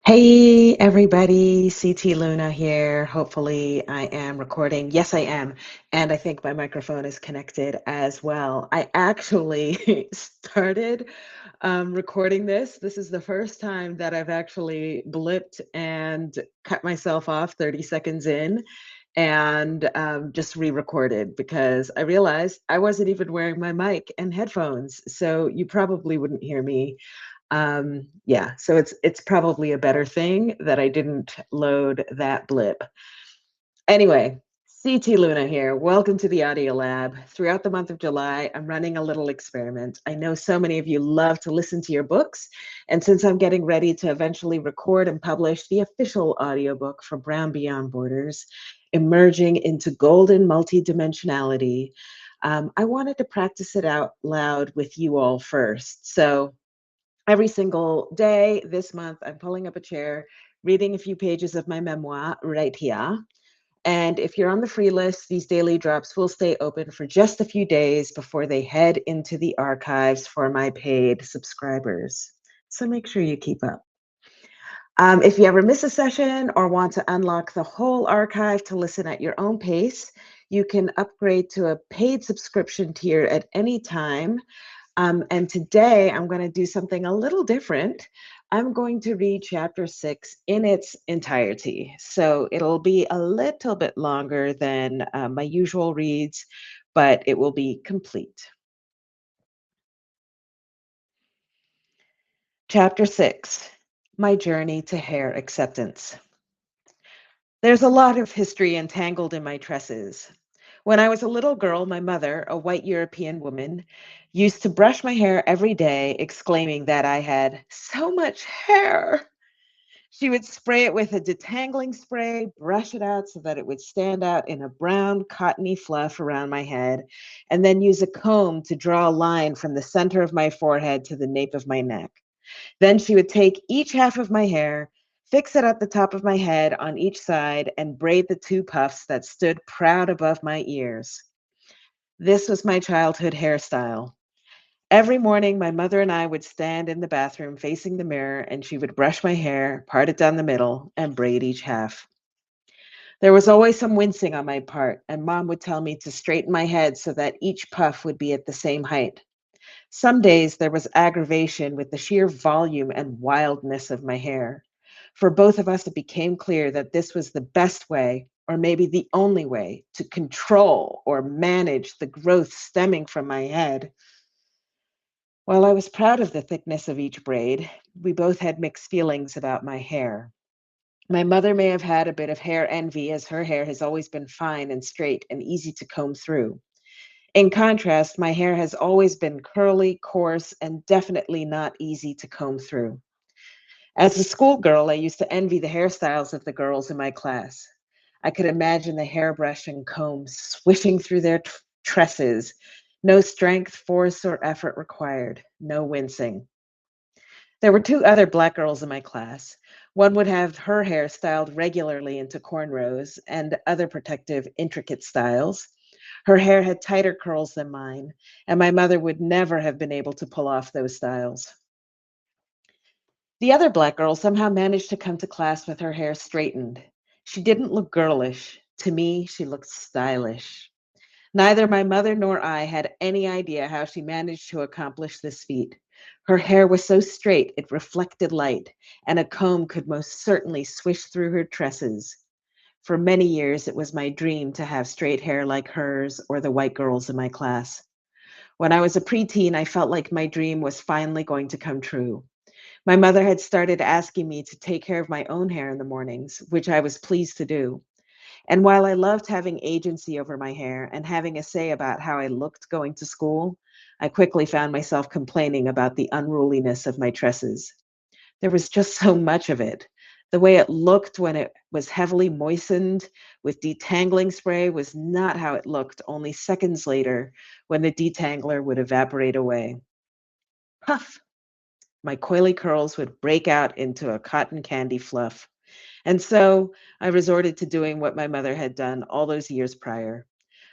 Hey everybody, CT Luna here. Hopefully, I am recording. Yes, I am. And I think my microphone is connected as well. I actually started recording this. This is the first time that I've actually blipped and cut myself off 30 seconds in and just re recorded because I realized I wasn't even wearing my mic and headphones. So you probably wouldn't hear me. Yeah, so it's probably a better thing that I didn't load that blip. Anyway, CT Luna here. Welcome to the Audio Lab. Throughout the month of July, I'm running a little experiment. I know so many of you love to listen to your books, and since I'm getting ready to eventually record and publish the official audiobook for Brown Beyond Borders, Emerging into Golden Multidimensionality, I wanted to practice it out loud with you all first. So every single day this month, I'm pulling up a chair, reading a few pages of my memoir right here. And if you're on the free list, these daily drops will stay open for just a few days before they head into the archives for my paid subscribers. So make sure you keep up. If you ever miss a session or want to unlock the whole archive to listen at your own pace, you can upgrade to a paid subscription tier at any time. And today I'm going to do something a little different. I'm going to read chapter 6 in its entirety. So it'll be a little bit longer than my usual reads, but it will be complete. Chapter 6, My Journey to Hair Acceptance. There's a lot of history entangled in my tresses. When I was a little girl, my mother, a white European woman, used to brush my hair every day, exclaiming that I had so much hair. She would spray it with a detangling spray, brush it out so that it would stand out in a brown, cottony fluff around my head, and then use a comb to draw a line from the center of my forehead to the nape of my neck. Then she would take each half of my hair, fix it at the top of my head on each side, and braid the two puffs that stood proud above my ears. This was my childhood hairstyle. Every morning, my mother and I would stand in the bathroom facing the mirror, and she would brush my hair, part it down the middle, and braid each half. There was always some wincing on my part, and mom would tell me to straighten my head so that each puff would be at the same height. Some days there was aggravation with the sheer volume and wildness of my hair. For both of us, it became clear that this was the best way, or maybe the only way, to control or manage the growth stemming from my head. While I was proud of the thickness of each braid, we both had mixed feelings about my hair. My mother may have had a bit of hair envy, as her hair has always been fine and straight and easy to comb through. In contrast, my hair has always been curly, coarse, and definitely not easy to comb through. As a schoolgirl, I used to envy the hairstyles of the girls in my class. I could imagine the hairbrush and comb swishing through their tresses. No strength, force, or effort required. No wincing. There were two other black girls in my class. One would have her hair styled regularly into cornrows and other protective, intricate styles. Her hair had tighter curls than mine, and my mother would never have been able to pull off those styles. The other black girl somehow managed to come to class with her hair straightened. She didn't look girlish. To me, she looked stylish. Neither my mother nor I had any idea how she managed to accomplish this feat. Her hair was so straight it reflected light, and a comb could most certainly swish through her tresses. For many years, it was my dream to have straight hair like hers or the white girls in my class. When I was a preteen, I felt like my dream was finally going to come true. My mother had started asking me to take care of my own hair in the mornings, which I was pleased to do. And while I loved having agency over my hair and having a say about how I looked going to school, I quickly found myself complaining about the unruliness of my tresses. There was just so much of it. The way it looked when it was heavily moistened with detangling spray was not how it looked only seconds later when the detangler would evaporate away. Puff! My coily curls would break out into a cotton candy fluff. And so I resorted to doing what my mother had done all those years prior.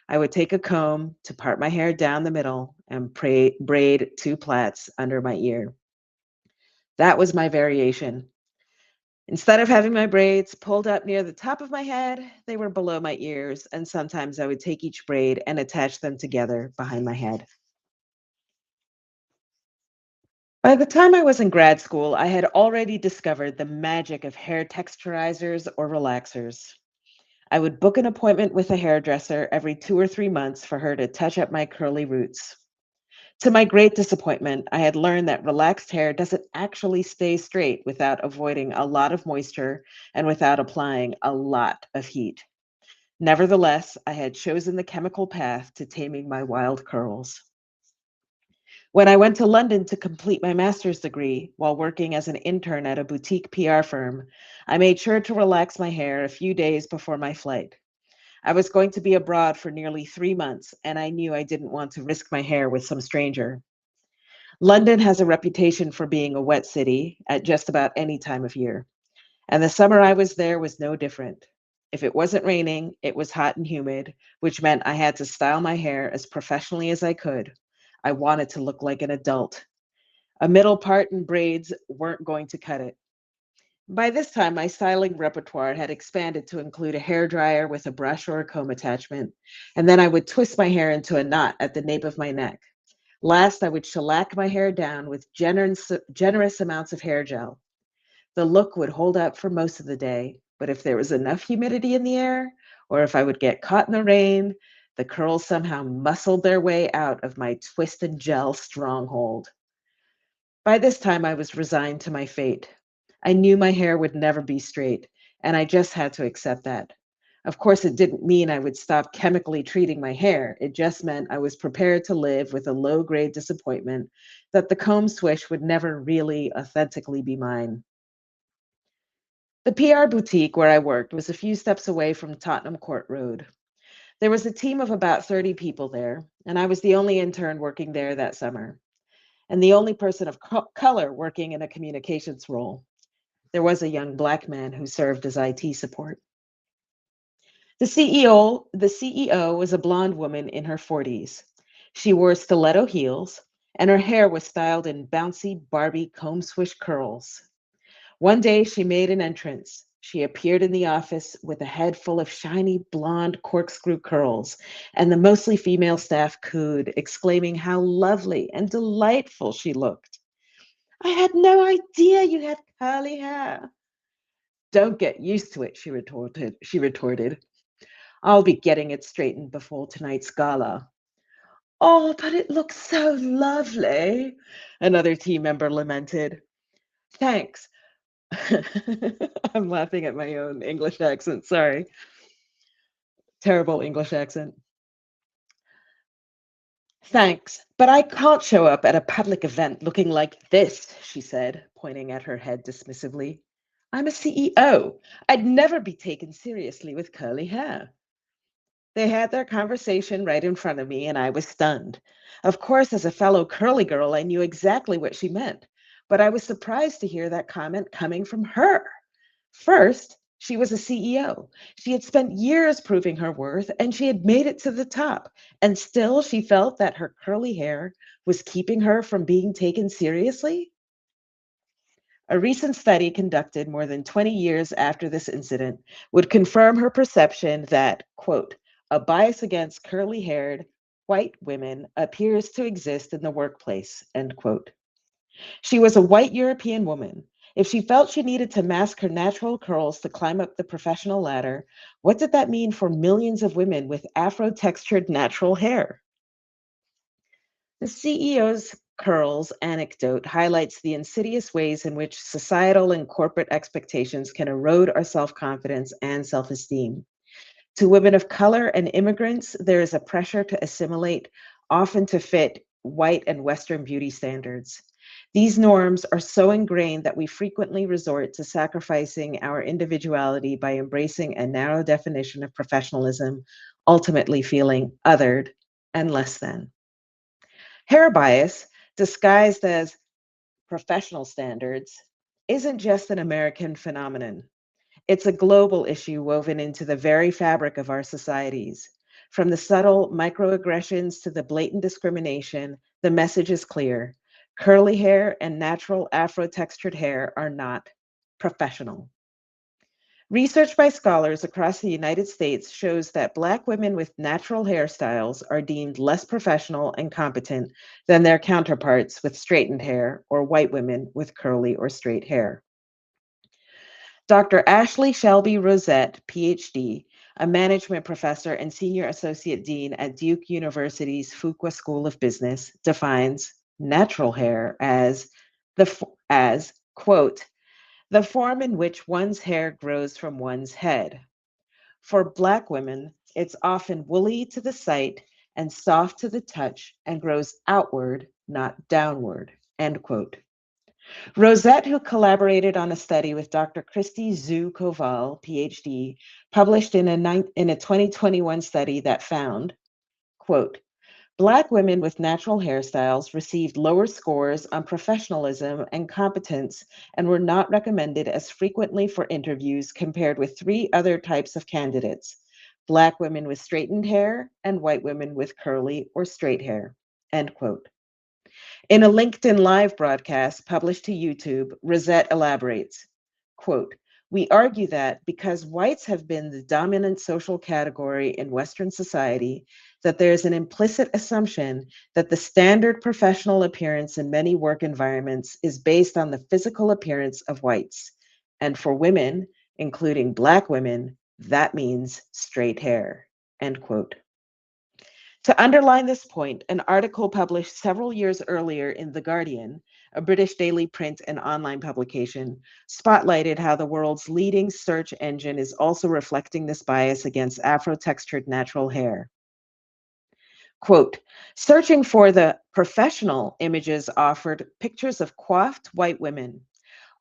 I would take a comb to part my hair down the middle and braid two plaits under my ear. That was my variation. Instead of having my braids pulled up near the top of my head, they were below my ears, and sometimes I would take each braid and attach them together behind my head. By the time I was in grad school, I had already discovered the magic of hair texturizers or relaxers. I would book an appointment with a hairdresser every 2 or 3 months for her to touch up my curly roots. To my great disappointment, I had learned that relaxed hair doesn't actually stay straight without avoiding a lot of moisture and without applying a lot of heat. Nevertheless, I had chosen the chemical path to taming my wild curls. When I went to London to complete my master's degree while working as an intern at a boutique PR firm, I made sure to relax my hair a few days before my flight. I was going to be abroad for nearly 3 months, and I knew I didn't want to risk my hair with some stranger. London has a reputation for being a wet city at just about any time of year, and the summer I was there was no different. If it wasn't raining, it was hot and humid, which meant I had to style my hair as professionally as I could. I wanted to look like an adult. A middle part and braids weren't going to cut it. By this time, my styling repertoire had expanded to include a hair dryer with a brush or a comb attachment, and then I would twist my hair into a knot at the nape of my neck. Last, I would shellac my hair down with generous amounts of hair gel. The look would hold up for most of the day, but if there was enough humidity in the air, or if I would get caught in the rain, the curls somehow muscled their way out of my twist and gel stronghold. By this time, I was resigned to my fate. I knew my hair would never be straight, and I just had to accept that. Of course, it didn't mean I would stop chemically treating my hair. It just meant I was prepared to live with a low grade disappointment that the comb swish would never really authentically be mine. The PR boutique where I worked was a few steps away from Tottenham Court Road. There was a team of about 30 people there, and I was the only intern working there that summer, and the only person of color working in a communications role. There was a young black man who served as IT support. The CEO was a blonde woman in her 40s. She wore stiletto heels, and her hair was styled in bouncy Barbie comb swish curls. One day she made an entrance. She appeared in the office with a head full of shiny blonde corkscrew curls, and the mostly female staff cooed, exclaiming how lovely and delightful she looked. I had no idea you had curly hair. Don't get used to it, she retorted. I'll be getting it straightened before tonight's gala. Oh, but it looks so lovely, another team member lamented. Thanks. I'm laughing at my own English accent. Sorry. Terrible English accent. Thanks, but I can't show up at a public event looking like this, she said, pointing at her head dismissively. I'm a CEO. I'd never be taken seriously with curly hair. They had their conversation right in front of me, and I was stunned. Of course, as a fellow curly girl, I knew exactly what she meant, but I was surprised to hear that comment coming from her. First, she was a CEO. She had spent years proving her worth, and she had made it to the top. And still, she felt that her curly hair was keeping her from being taken seriously. A recent study conducted more than 20 years after this incident would confirm her perception that, quote, a bias against curly haired white women appears to exist in the workplace, end quote. She was a white European woman. If she felt she needed to mask her natural curls to climb up the professional ladder, what did that mean for millions of women with Afro textured natural hair? The CEO's curls anecdote highlights the insidious ways in which societal and corporate expectations can erode our self confidence and self esteem. To women of color and immigrants, there is a pressure to assimilate, often to fit white and Western beauty standards. These norms are so ingrained that we frequently resort to sacrificing our individuality by embracing a narrow definition of professionalism, ultimately feeling othered and less than. Hair bias, disguised as professional standards, isn't just an American phenomenon. It's a global issue woven into the very fabric of our societies. From the subtle microaggressions to the blatant discrimination, the message is clear. Curly hair and natural Afro textured hair are not professional. Research by scholars across the United States shows that Black women with natural hairstyles are deemed less professional and competent than their counterparts with straightened hair or white women with curly or straight hair. Dr. Ashley Shelby Rosette, PhD, a management professor and senior associate dean at Duke University's Fuqua School of Business, defines natural hair as as quote, the form in which one's hair grows from one's head. For Black women, it's often woolly to the sight and soft to the touch and grows outward, not downward. End quote. Rosette, who collaborated on a study with Dr. Christy Zhu Koval, PhD, published in a 2021 study that found, quote, Black women with natural hairstyles received lower scores on professionalism and competence and were not recommended as frequently for interviews compared with three other types of candidates, Black women with straightened hair and white women with curly or straight hair, end quote. In a LinkedIn Live broadcast published to YouTube, Rosette elaborates, quote, we argue that because whites have been the dominant social category in Western society, that there's an implicit assumption that the standard professional appearance in many work environments is based on the physical appearance of whites. And for women, including Black women, that means straight hair, end quote. To underline this point, an article published several years earlier in The Guardian, a British daily print and online publication, spotlighted how the world's leading search engine is also reflecting this bias against Afro-textured natural hair. Quote, searching for the professional images offered pictures of coiffed white women.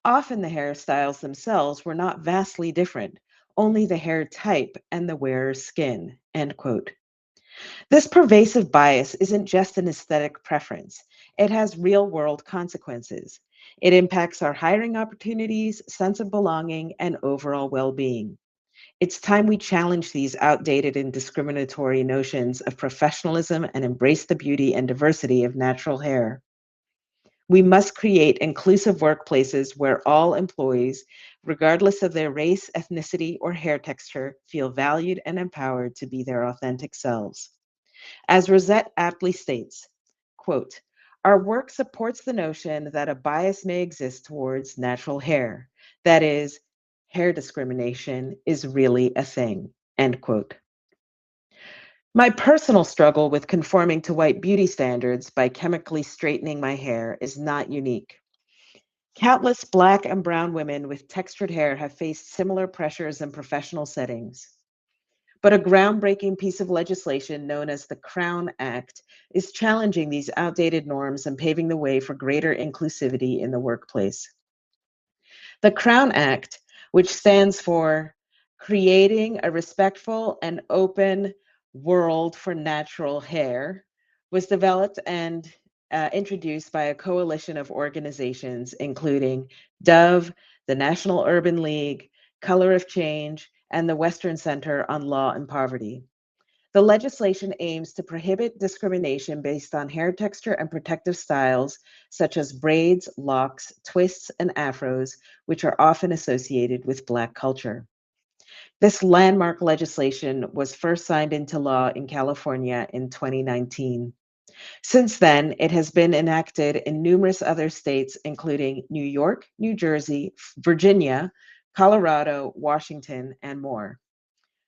Often the hairstyles themselves were not vastly different, only the hair type and the wearer's skin, end quote. This pervasive bias isn't just an aesthetic preference, it has real world consequences. It impacts our hiring opportunities, sense of belonging, and overall well being. It's time we challenge these outdated and discriminatory notions of professionalism and embrace the beauty and diversity of natural hair. We must create inclusive workplaces where all employees, regardless of their race, ethnicity, or hair texture, feel valued and empowered to be their authentic selves. As Rosette aptly states, quote, our work supports the notion that a bias may exist towards natural hair. That is, hair discrimination is really a thing, end quote. My personal struggle with conforming to white beauty standards by chemically straightening my hair is not unique. Countless Black and Brown women with textured hair have faced similar pressures in professional settings. But a groundbreaking piece of legislation known as the Crown Act is challenging these outdated norms and paving the way for greater inclusivity in the workplace. The Crown Act, which stands for Creating a Respectful and Open World for Natural Hair, was developed and introduced by a coalition of organizations, including Dove, the National Urban League, Color of Change, and the Western Center on Law and Poverty. The legislation aims to prohibit discrimination based on hair texture and protective styles, such as braids, locks, twists, and afros, which are often associated with Black culture. This landmark legislation was first signed into law in California in 2019. Since then, it has been enacted in numerous other states, including New York, New Jersey, Virginia, Colorado, Washington, and more.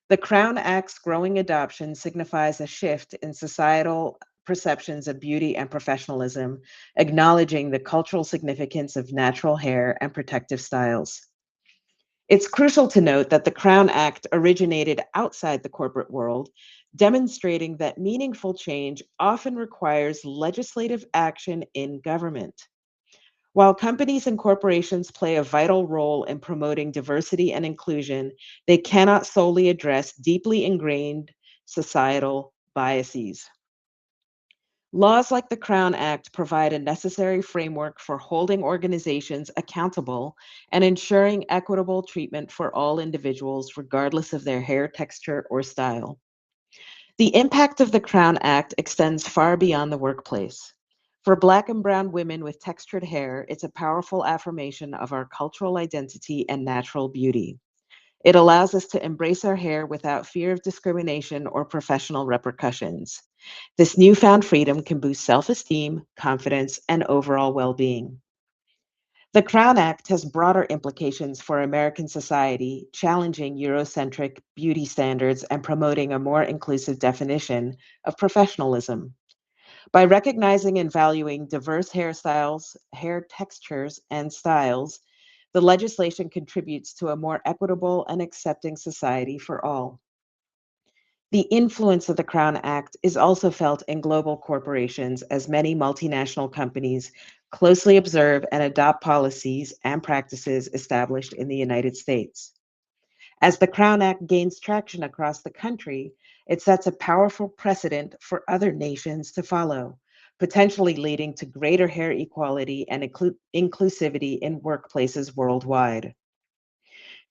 The Crown Act's growing adoption signifies a shift in societal perceptions of beauty and professionalism, acknowledging the cultural significance of natural hair and protective styles. It's crucial to note that the Crown Act originated outside the corporate world, demonstrating that meaningful change often requires legislative action in government. While companies and corporations play a vital role in promoting diversity and inclusion, they cannot solely address deeply ingrained societal biases. Laws like the Crown Act provide a necessary framework for holding organizations accountable and ensuring equitable treatment for all individuals, regardless of their hair texture or style. The impact of the Crown Act extends far beyond the workplace. For Black and Brown women with textured hair, it's a powerful affirmation of our cultural identity and natural beauty. It allows us to embrace our hair without fear of discrimination or professional repercussions. This newfound freedom can boost self esteem, confidence, and overall well being. The Crown Act has broader implications for American society, challenging Eurocentric beauty standards and promoting a more inclusive definition of professionalism. By recognizing and valuing diverse hairstyles, hair textures, and styles, the legislation contributes to a more equitable and accepting society for all. The influence of the Crown Act is also felt in global corporations as many multinational companies closely observe and adopt policies and practices established in the United States. As the Crown Act gains traction across the country, it sets a powerful precedent for other nations to follow, potentially leading to greater hair equality and inclusivity in workplaces worldwide.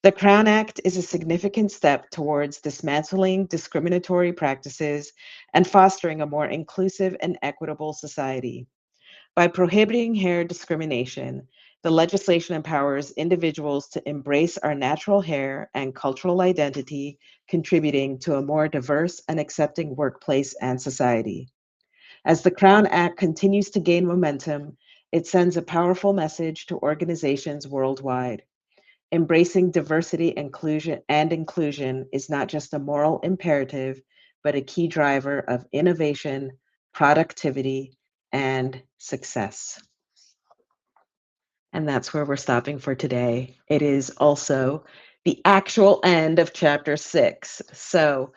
The Crown Act is a significant step towards dismantling discriminatory practices and fostering a more inclusive and equitable society. By prohibiting hair discrimination, the legislation empowers individuals to embrace our natural hair and cultural identity, contributing to a more diverse and accepting workplace and society. As the Crown Act continues to gain momentum, it sends a powerful message to organizations worldwide. Embracing diversity, inclusion is not just a moral imperative, but a key driver of innovation, productivity, and success. And that's where we're stopping for today. It is also the actual end of chapter 6. So,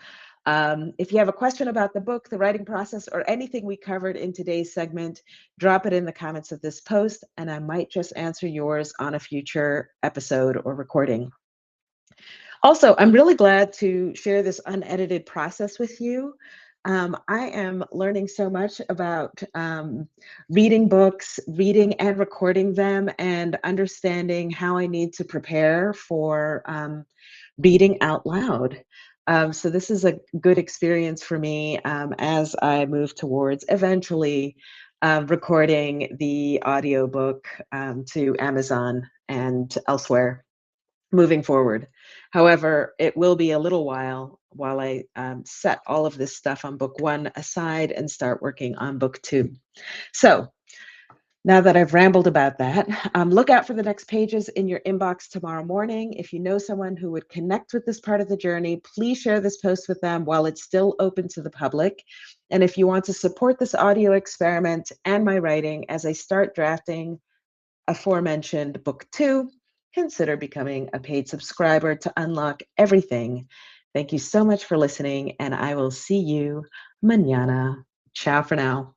if you have a question about the book, the writing process, or anything we covered in today's segment, drop it in the comments of this post, and I might just answer yours on a future episode or recording. Also, I'm really glad to share this unedited process with you. I am learning so much about reading books, reading and recording them, and understanding how I need to prepare for reading out loud. So this is a good experience for me as I move towards eventually recording the audiobook to Amazon and elsewhere moving forward. However, it will be a little while I set all of this stuff on book 1 aside and start working on book 2. So now that I've rambled about that, look out for the next pages in your inbox tomorrow morning. If you know someone who would connect with this part of the journey, please share this post with them while it's still open to the public. And if you want to support this audio experiment and my writing as I start drafting aforementioned book 2, consider becoming a paid subscriber to unlock everything. Thank you so much for listening, and I will see you mañana. Ciao for now.